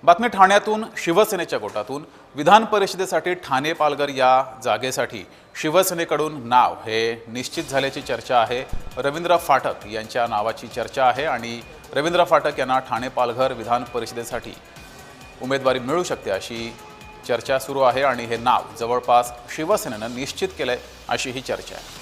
बातमी ठाण्यातून शिवसेनेच्या गोटातून विधान परिषदेसाठी ठाणे पालघर या जागेसाठी शिवसेनेकडून नाव हे निश्चित झाल्याची चर्चा आहे। रवींद्र फाटक यांच्या नावाची चर्चा आहे आणि रवींद्र फाटक यांना ठाणे पालघर विधान परिषदेसाठी उमेदवारी मिळू शकते अशी चर्चा सुरू आहे आणि हे नाव जवळपास शिवसेनेनं निश्चित केलंय अशी ही चर्चा आहे।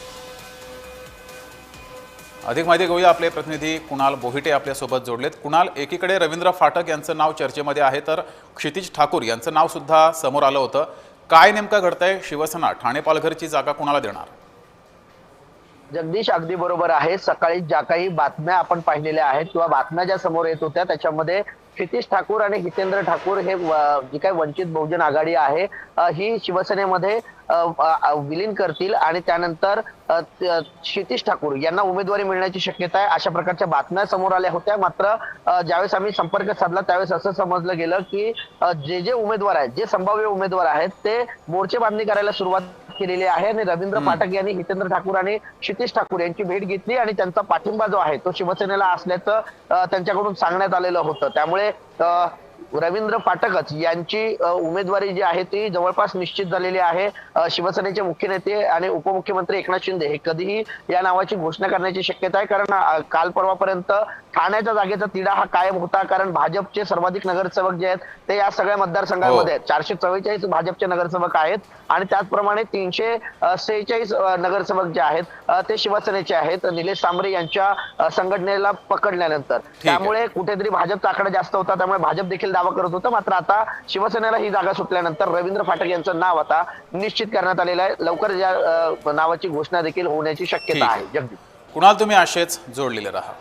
अधिक माहिती घेऊया, आपले प्रतिनिधी कुणाल बोहिटे आपल्या सोबत जोडलेत। कुणाल, एकीकडे रवींद्र फाटक यांचं नाव चर्चेमध्ये आहे तर क्षितिज ठाकूर यांचं नाव सुद्धा समोर आलं होतं। काय नेमकं घडतंय? शिवसेना ठाणे पालघरची जागा कुणाला देणार? जगदीश, अगदी बरोबर आहे। सकाळी ज्या काही बातम्या आपण पाहिलेल्या आहेत किंवा बातम्या ज्या समोर येत होत्या त्याच्यामध्ये क्षितिज ठाकूर आणि हितेंद्र ठाकूर हे जी काही वंचित बहुजन आघाडी आहे ही शिवसेनेमध्ये विलीन करतील आणि त्यानंतर क्षितिज ठाकूर यांना उमेदवारी मिळण्याची शक्यता आहे अशा प्रकारच्या बातम्या समोर आल्या होत्या। मात्र ज्यावेळेस आम्ही संपर्क साधला त्यावेळेस असं समजलं गेलं की जे उमेदवार आहेत, जे संभाव्य उमेदवार आहेत ते मोर्चे बांधणी करायला सुरुवात केलेली आहे आणि रवींद्र फाटक यांनी हितेंद्र ठाकूर आणि क्षितिज ठाकूर यांची भेट घेतली आणि त्यांचा पाठिंबा जो आहे तो शिवसेनेला असल्याचं त्यांच्याकडून सांगण्यात आलेलं होतं। त्यामुळे रवींद्र फाटकच यांची उमेदवारी जी आहे ती जवळपास निश्चित झालेली आहे। शिवसेनेचे मुख्य नेते आणि उपमुख्यमंत्री एकनाथ शिंदे हे कधीही या नावाची घोषणा करण्याची शक्यता आहे, कारण काल परवापर्यंत ठाण्याच्या जागेचा तिढा हा कायम होता, कारण भाजपचे सर्वाधिक नगरसेवक जे आहेत ते या सगळ्या मतदारसंघामध्ये 444 भाजपचे नगरसेवक आहेत आणि त्याचप्रमाणे 346 नगरसेवक जे आहेत ते शिवसेनेचे आहेत निलेश सांबरे यांच्या संघटनेला पकडल्यानंतर। त्यामुळे कुठेतरी भाजपचा आकडा जास्त होता, त्यामुळे भाजप देखील दावा करत होतं। मात्र आता शिवसेनेला ही जागा सुटल्यानंतर रवींद्र फाटक यांचं नाव आता निश्चित करण्यात आलेलं आहे। लवकर या नावाची घोषणा देखील होण्याची शक्यता आहे। जगदीश, कुणाल, तुम्ही असेच जोडलेले राहा।